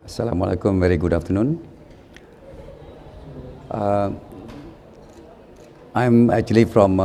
Assalamualaikum, very good afternoon. I'm actually from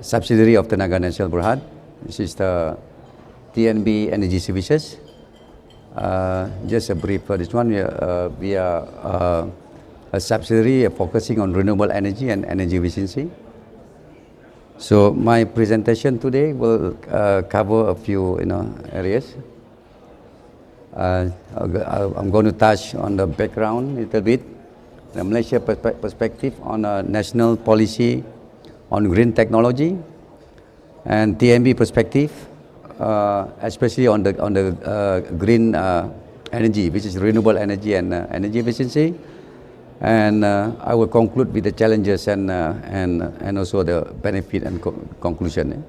subsidiary of Tenaga Nasional Berhad. This is the TNB Energy Services. Just a brief for this one. We are a subsidiary focusing on renewable energy and energy efficiency. So my presentation today will cover a few areas. I'm going to touch on the background a little bit, the Malaysia perspective on a national policy on green technology, and TNB perspective, especially on the green energy, which is renewable energy and energy efficiency. And I will conclude with the challenges and also the benefit and conclusion.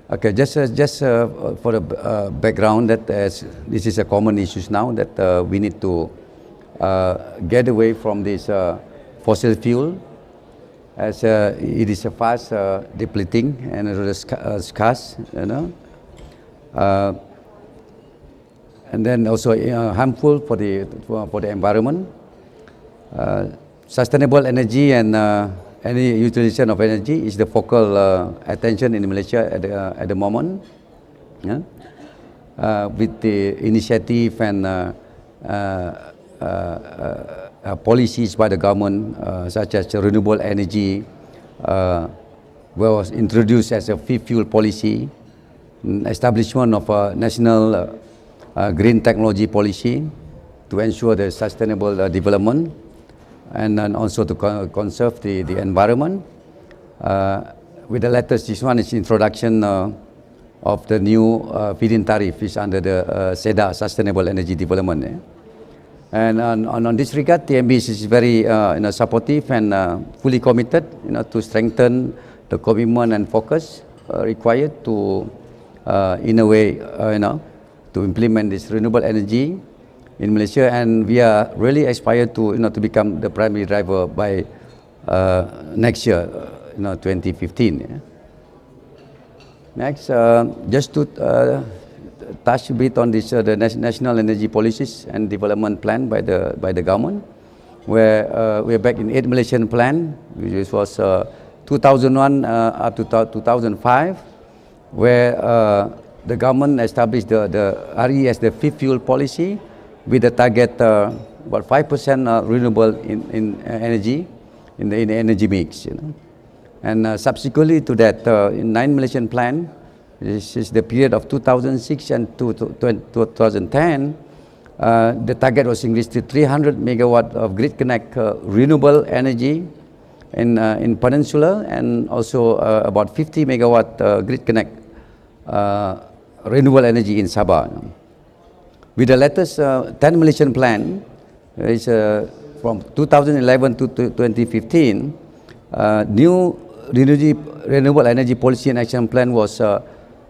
Okay, just for the background, that this is a common issue now, that we need to get away from this fossil fuel, as it is a fast depleting and scarce, and then also harmful for the environment. Sustainable energy and any utilization of energy is the focal attention in Malaysia at the moment, with the initiative and policies by the government, such as renewable energy, was introduced as a fifth fuel policy, establishment of a national green technology policy to ensure the sustainable development, and then also to conserve the environment. With the latest, this one is introduction of the new feed-in tariff is under the SEDA, Sustainable Energy Development. And on this regard, TNB is very supportive and fully committed to strengthen the commitment and focus required to in a way to implement this renewable energy in Malaysia, and we are really aspire to to become the primary driver by next year, 2015. Next, just to touch a bit on this the national energy policies and development plan by the government, where we are back in 8 Malaysian plan, which was 2001 up to 2005, where the government established the RE as the fifth fuel policy, with the target about 5% renewable in energy in the energy mix. And subsequently to that, in 9 Malaysian plan, this is the period of 2006 and 2010, the target was increased to 300 megawatt of grid connect renewable energy in Peninsula, and also about 50 megawatt grid connect renewable energy in Sabah. With the latest 10 Malaysian plan, is from 2011 to 2015, new renewable energy policy and action plan was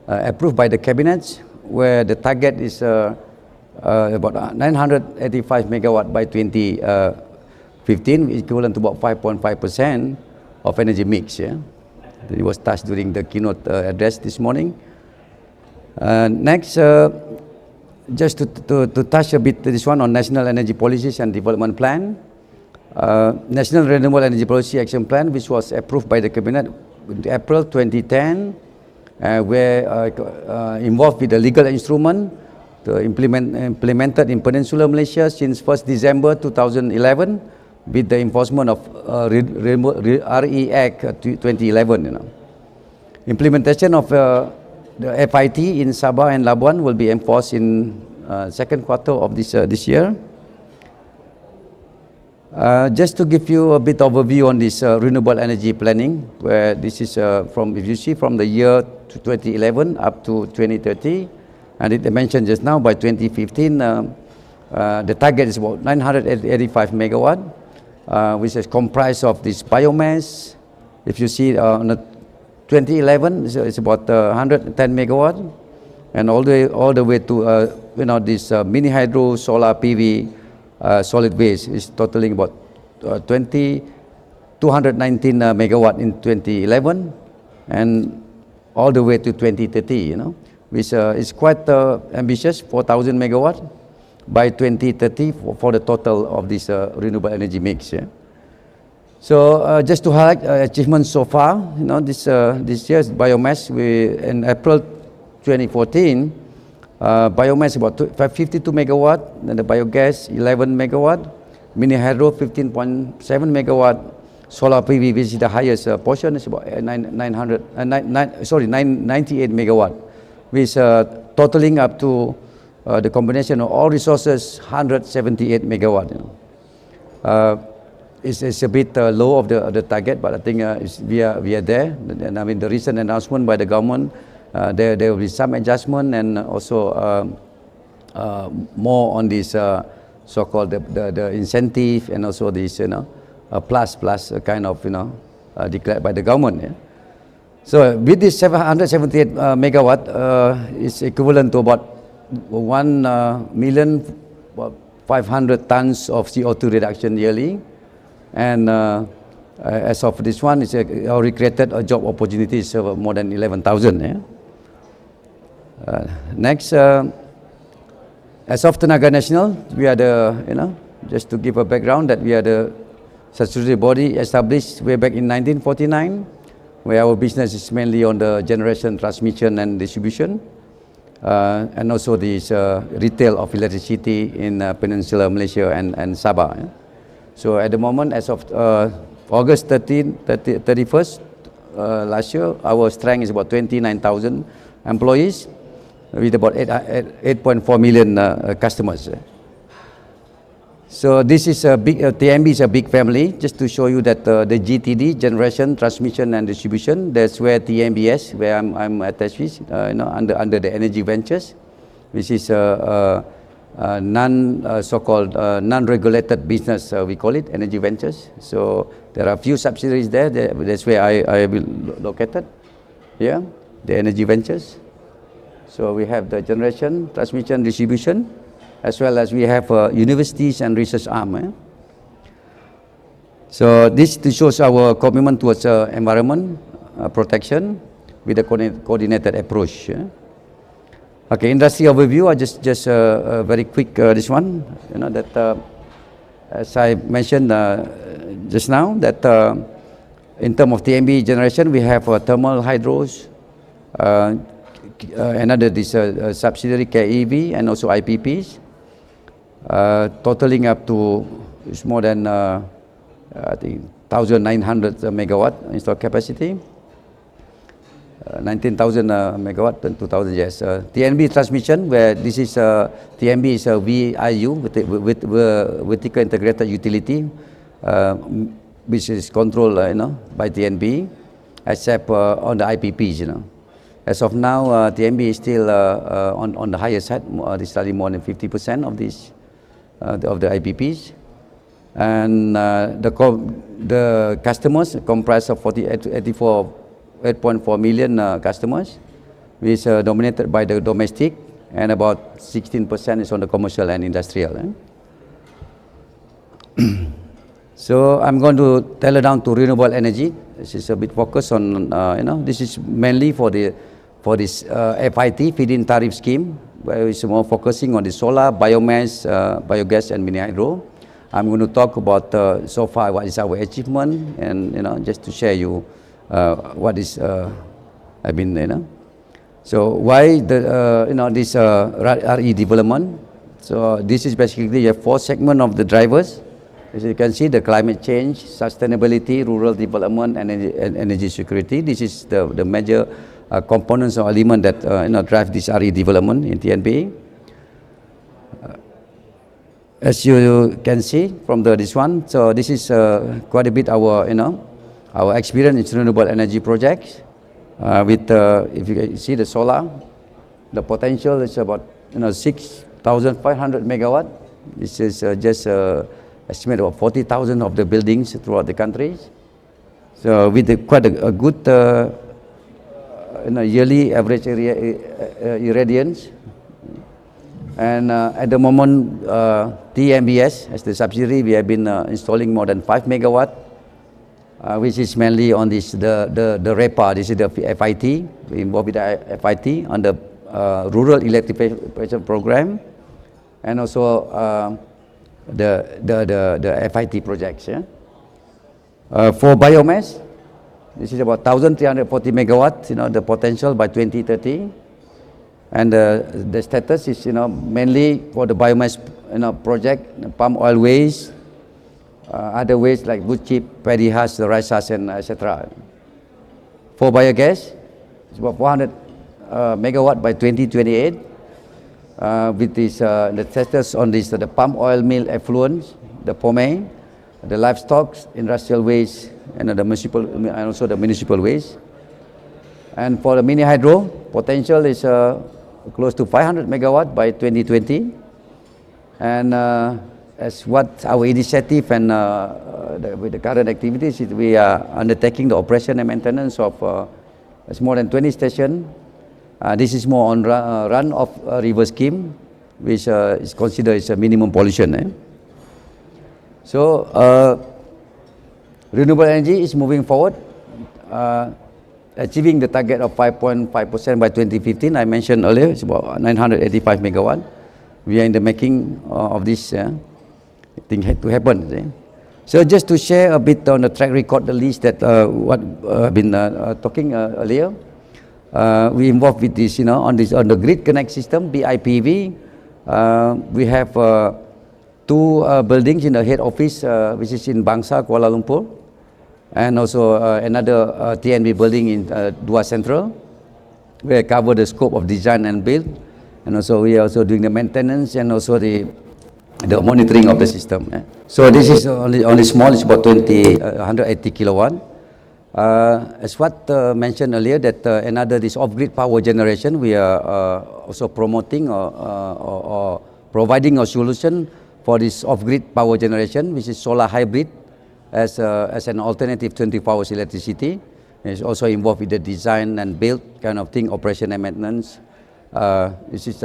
approved by the cabinet, where the target is about 985 megawatt by 2015, equivalent to about 5.5% of energy mix. It was touched during the keynote address this morning. Next, just to touch a bit this one on national energy policies and development plan. National Renewable Energy Policy Action Plan, which was approved by the Cabinet in April 2010, where involved with the legal instrument implemented in Peninsula Malaysia since 1st December 2011, with the enforcement of RE Act 2011. Implementation of the FIT in Sabah and Labuan will be enforced in second quarter of this year. Just to give you a bit overview on this renewable energy planning, where this is from, if you see, from the year 2011 up to 2030, and it mentioned just now by 2015, the target is about 985 megawatt, which is comprised of this biomass. If you see on the 2011, it's about 110 megawatt, and all the way to this mini hydro, solar PV, solid waste is totaling about 219 megawatt in 2011, and all the way to 2030. which is quite ambitious, 4,000 megawatt by 2030 for the total of this renewable energy mix. Yeah. So just to highlight achievements so far, this year's biomass, in April 2014, biomass about 52 megawatt, then the biogas 11 megawatt, mini hydro 15.7 megawatt, solar PV, which is the highest portion, is about 98 megawatt, which totaling up to the combination of all resources 178 megawatt. It's a bit low of the target, but I think we are there. And I mean the recent announcement by the government, there will be some adjustment and also more on this so-called the incentive and also this plus kind of declared by the government. Yeah? So with this 778 megawatt is equivalent to about 1,500,000 tons of CO2 reduction yearly, and as of this one, it's already created job opportunities of more than 11,000. Yeah? Next, as of Tenaga Nasional, we are the just to give a background that we are the statutory body established way back in 1949, where our business is mainly on the generation, transmission, and distribution. And also this retail of electricity in Peninsular Malaysia and Sabah. Yeah? So at the moment, as of August 31st last year, our strength is about 29,000 employees with about 8.4 million customers. So this is a big, TNB is a big family. Just to show you that the GTD, generation, transmission and distribution, that's where TNBS, where I'm attached with, under the Energy Ventures, which is so-called non-regulated business, we call it Energy Ventures. So there are a few subsidiaries there. That's where I will located. Yeah, the Energy Ventures. So we have the generation, transmission, distribution, as well as we have universities and research arm. Eh? So this shows our commitment towards environment protection with a coordinated approach. Okay, industry overview. I just very quick this one. That as I mentioned just now, that in terms of TNB generation, we have thermal hydros, another this subsidiary KEV, and also IPPs. Totaling up to it's more than I think 1,900 megawatt installed capacity, 19,000 megawatt and 2,000 yes. TNB transmission, where this is TNB is a VIU with vertical integrated utility, which is controlled by TNB, except on the IPPs. As of now, TNB is still on the higher side, slightly more than 50% of this. Of the IPPs, and the customers comprise of 8.4 million customers, which is dominated by the domestic, and about 16% is on the commercial and industrial. So I'm going to tailor down to renewable energy. This is a bit focused on this is mainly for this FIT, feed-in tariff scheme, where it's more focusing on the solar, biomass, biogas, and mini hydro. I'm going to talk about so far what is our achievement, and just to share you what is I've been So why the this RE development? So this is basically a 4 segment of the drivers. As you can see, the climate change, sustainability, rural development, and energy security. This is the major components or element that drive this RE development in TNB. As you can see from this one, so this is quite a bit our our experience in renewable energy projects. With if you see the solar, the potential is about 6,500 megawatt. This is just estimate of 40,000 of the buildings throughout the country. So with quite a good yearly average irradiance, and at the moment TNBS as the subsidiary, we have been installing more than 5 megawatt, which is mainly on this the REPA. This is the FIT, we involved with the FIT on the rural electrification program, and also the FIT projects. Yeah? For biomass, this is about 1,340 megawatts, the potential by 2030. And the status is, mainly for the biomass, project, palm oil waste, other waste like wood chip, paddy husk, the rice husk, and etc. For biogas, it's about 400 megawatt by 2028. With this, the status on this, the palm oil mill effluents, the POME, the livestock, industrial waste, and the municipal, and also the municipal waste. And for the mini hydro, potential is close to 500 megawatt by 2020. And as what our initiative and with the current activities, we are undertaking the operation and maintenance of it's more than 20 stations. This is more on run-off river scheme, which is considered as a minimum pollution. So renewable energy is moving forward, achieving the target of 5.5% by 2015. I mentioned earlier, it's about 985 megawatt. We are in the making of this thing to happen. So just to share a bit on the track record, the list that what I've been talking earlier. We involved with this, on the Grid Connect system, BIPV. We have 2 buildings in the head office, which is in Bangsa, Kuala Lumpur, and also another TNB building in Dua Central. We cover the scope of design and build, and also we are also doing the maintenance and also the monitoring of the system. So this is only small, it's about 180 kilowatt. As what mentioned earlier, that another this off-grid power generation, we are also promoting or providing a solution for this off-grid power generation, which is solar hybrid as an alternative 24 hours electricity. It's also involved with the design and build kind of thing, operation and maintenance. This is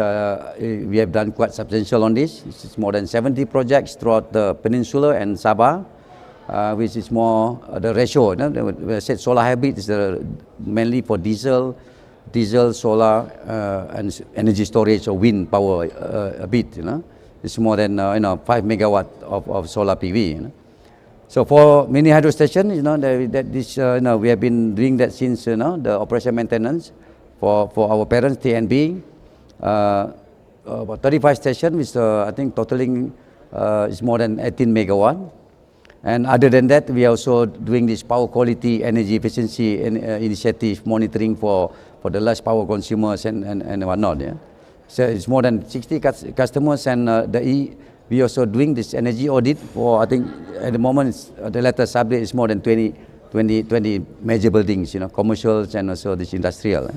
we have done quite substantial on this. This is more than 70 projects throughout the peninsula and Sabah. Which is more the ratio. We said solar hybrid is mainly for diesel, solar, and energy storage or wind power a bit. It's more than 5 megawatt of solar PV. So for mini hydro station, we have been doing that since the operation maintenance for our parents TNB. About 35 stations, which I think totaling is more than 18 megawatt. And other than that, we are also doing this power quality, energy efficiency initiative monitoring for the large power consumers and whatnot. Yeah? So it's more than 60 customers, and we also doing this energy audit for, I think at the moment the latest update is more than 20 major buildings, commercials and also this industrial.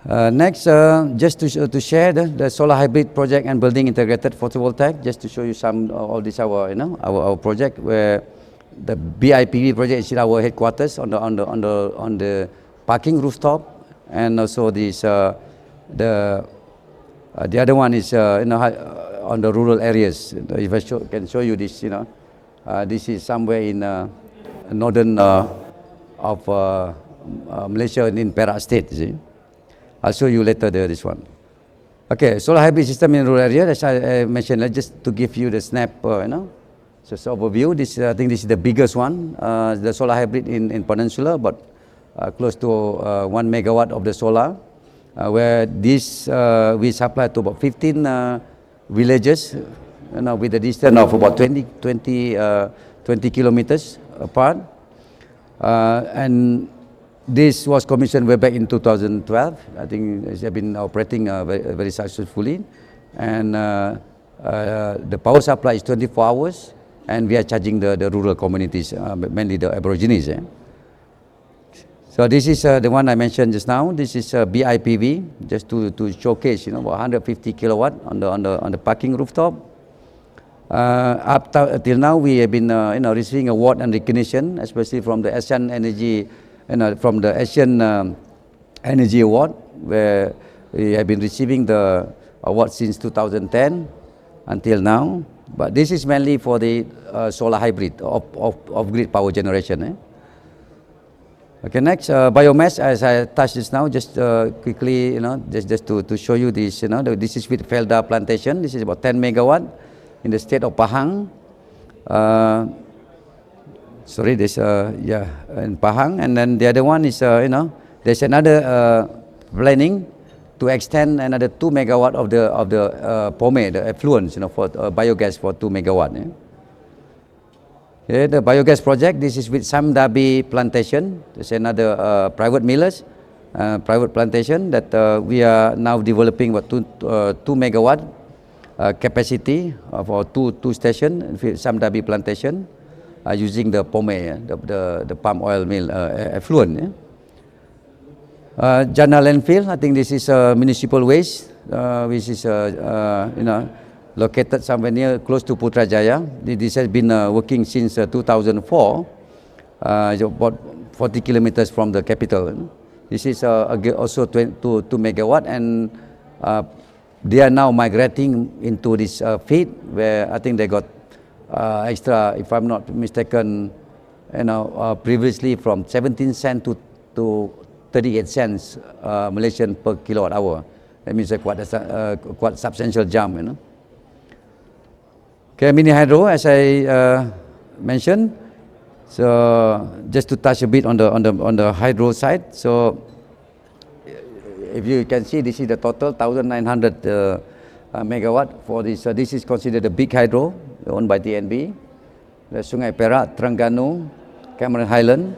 Next, just to share the solar hybrid project and building integrated photovoltaic, just to show you some of this our project, where the BIPV project is in our headquarters on the parking rooftop, and also this the other one is on the rural areas. If I can show you this, this is somewhere in northern of Malaysia in Perak State. You see? I'll show you later this one. Okay, solar hybrid system in rural area, as I mentioned, just to give you the snap, just overview. This, I think this is the biggest one, the solar hybrid in Peninsula, but close to 1 megawatt of the solar, where this we supply to about 15 villages, with a distance of about 20 kilometers apart, and this was commissioned way back in 2012. I think it has been operating very successfully, and the power supply is 24 hours, and we are charging the rural communities, mainly the Aborigines. So this is the one I mentioned just now. This is BIPV, just to showcase, about 150 kilowatt on the parking rooftop. Up till now, we have been receiving award and recognition, especially from the Asian Energy. From the Asian Energy Award, where we have been receiving the award since 2010 until now. But this is mainly for the solar hybrid of grid power generation. Okay, next, biomass, as I touched this now, just quickly, just to show you this, this is with Felda plantation. This is about 10 megawatt in the state of Pahang. Sorry, this, in Pahang. And then the other one is, there's another planning to extend another 2 megawatt of the POME, the effluents, for biogas for 2 megawatt. Yeah. Okay, the biogas project, this is with Samdabi plantation. There's another private millers, private plantation that we are now developing about 2 megawatt capacity for two station, Samdabi plantation, using the POME, the palm oil mill effluent. Yeah. Jana landfill, I think this is municipal waste, which is located somewhere near close to Putrajaya. This has been working since 2004, about 40 kilometers from the capital. This is also 2 megawatt, and they are now migrating into this feed, where I think they got extra, if I'm not mistaken, previously from 17 cents to 38 cents Malaysian per kilowatt hour. That means quite substantial jump. Okay, mini hydro, as I mentioned. So just to touch a bit on the hydro side. So if you can see, this is the total 1,900 megawatt for this. This is considered a big hydro owned by TNB. The Sungai Perak, Terengganu, Cameron Highland.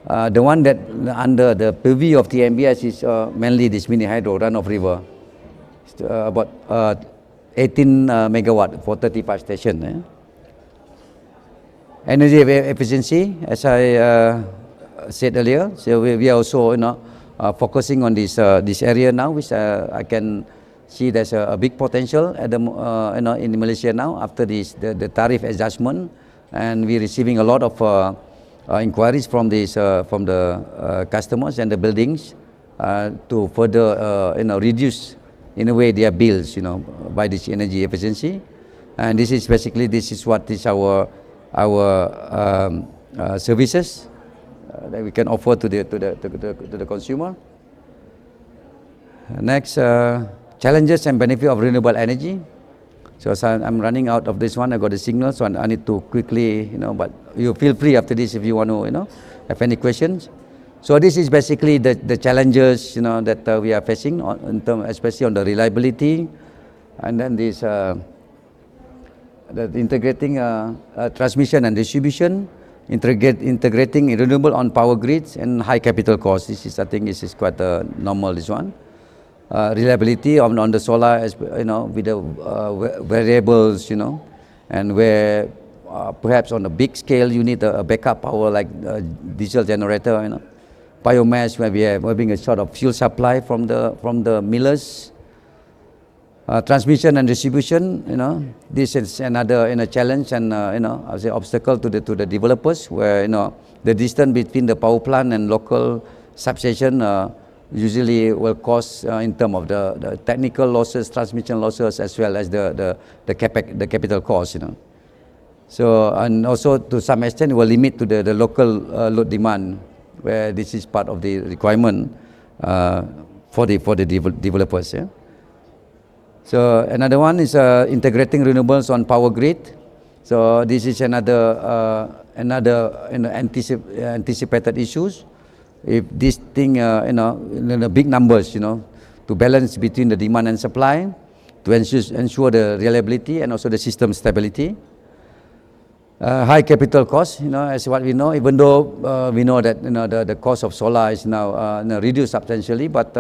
The one that under the purview of TNBS is mainly this mini hydro, run-off river. It's about 18 megawatt for 35 stations. Energy efficiency, as I said earlier, so we are also focusing on this area now, which I can see there's a big potential at the in Malaysia now after the tariff adjustment, and we're receiving a lot of inquiries from the customers and the buildings to further reduce in a way their bills by this energy efficiency. And this is basically what is our services that we can offer to the consumer. Next, challenges and benefit of renewable energy. So I'm running out of this one. I got a signal, so I need to quickly, but you feel free after this if you want to, have any questions. So this is basically the challenges, that we are facing in terms, especially on the reliability, and then this the integrating transmission and distribution, integrating renewable on power grids and high capital costs. This is, I think, this is quite normal. This one. Reliability on the solar, with the variables, and where perhaps on a big scale you need a backup power like diesel generator, biomass, where we are having a sort of fuel supply from the millers. Transmission and distribution, this is another challenge and I would say obstacle to the developers, where the distance between the power plant and local substation usually will cause in terms of the technical losses, transmission losses, as well as the capital cost. So, and also to some extent will limit to the local load demand, where this is part of the requirement for the developers. Yeah? So another one is integrating renewables on power grid. So this is another anticipated issues. If this thing, in the big numbers, to balance between the demand and supply, to ensure the reliability and also the system stability. High capital cost, as what we know, even though we know that the cost of solar is now reduced substantially, but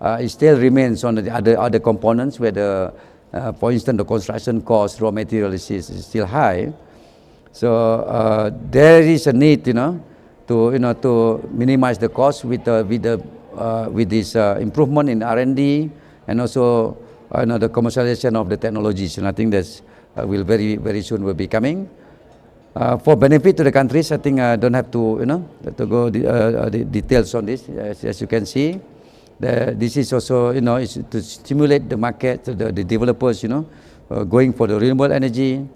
it still remains on the other components where for instance, the construction cost, raw material is still high. So there is a need, to minimize the cost with this improvement in R&D and also the commercialization of the technologies. And I think that's will very soon will be coming. For benefit to the countries, I think I don't have to to go the details on this. As you can see, this is also is to stimulate the market, the developers, going for the renewable energy,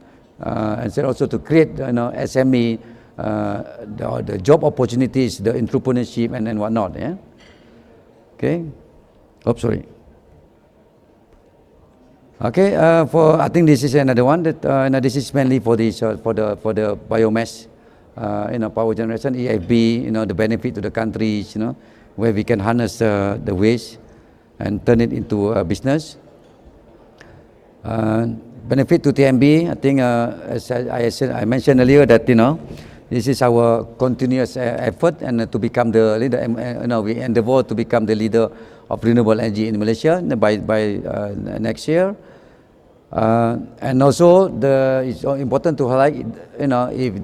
and also to create SME the job opportunities, the entrepreneurship, and then whatnot. Yeah. Okay. Oh, sorry. Okay. I think this is another one that this is mainly for this for the biomass, power generation, EFB. The benefit to the countries. Where we can harness the waste and turn it into a business. Benefit to TNB, I think, as I mentioned earlier, that this is our continuous effort and to become the leader. We endeavor to become the leader of renewable energy in Malaysia by next year. And also, it's important to highlight, if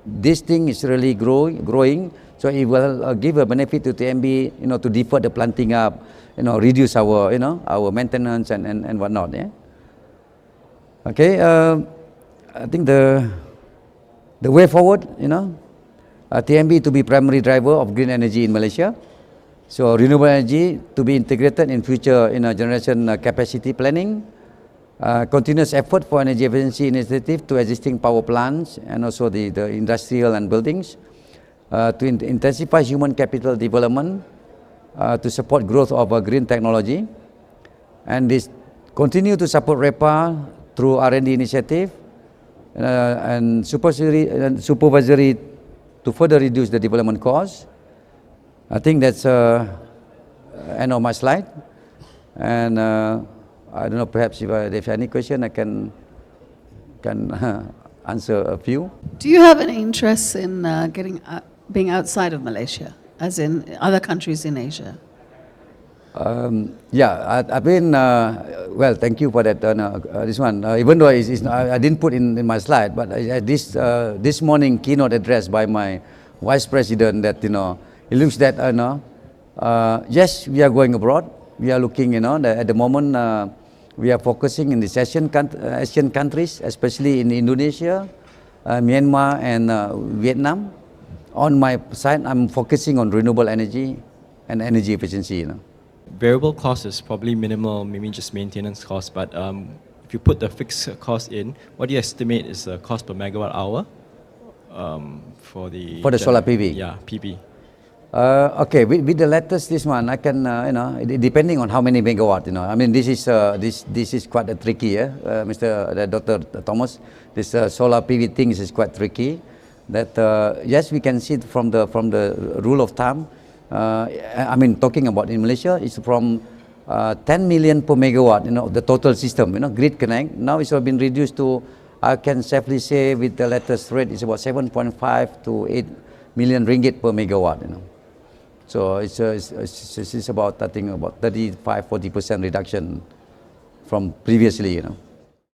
this thing is really growing, so it will give a benefit to TNB, to defer the planting up, reduce our, our maintenance and whatnot. Yeah. Okay. I think the way forward, TNB to be primary driver of green energy in Malaysia. So renewable energy to be integrated in future generation capacity planning. Continuous effort for energy efficiency initiative to existing power plants and also the industrial and buildings. To intensify human capital development, to support growth of green technology, and this continue to support REPA through R&D initiative and supervisory to further reduce the development costs. I think that's end of my slide, and I don't know, perhaps if there's any question, I can answer a few. Do you have any interest in being outside of Malaysia, as in other countries in Asia? Yeah, I've been, well, thank you for that, this one. Even though I didn't put in my slide, but this morning keynote address by my Vice President that, it looks that, yes, we are going abroad. We are looking, at the moment, we are focusing in the Asian countries, especially in Indonesia, Myanmar, and Vietnam. On my side, I'm focusing on renewable energy and energy efficiency. Variable cost is probably minimal, maybe just maintenance cost. But if you put the fixed cost in, what do you estimate is the cost per megawatt hour for the solar PV? Yeah, PV. Okay, with the latest this one, I can, depending on how many megawatt, I mean, this is quite tricky, Dr. Thomas. This solar PV thing is quite tricky. That yes, we can see it from the rule of thumb. I mean, talking about in Malaysia, it's from 10 million per megawatt, the total system, grid connect. Now it's been reduced to, I can safely say, with the latest rate, it's about 7.5 to 8 million ringgit per megawatt. So it's about, I think, about 35-40% reduction from previously.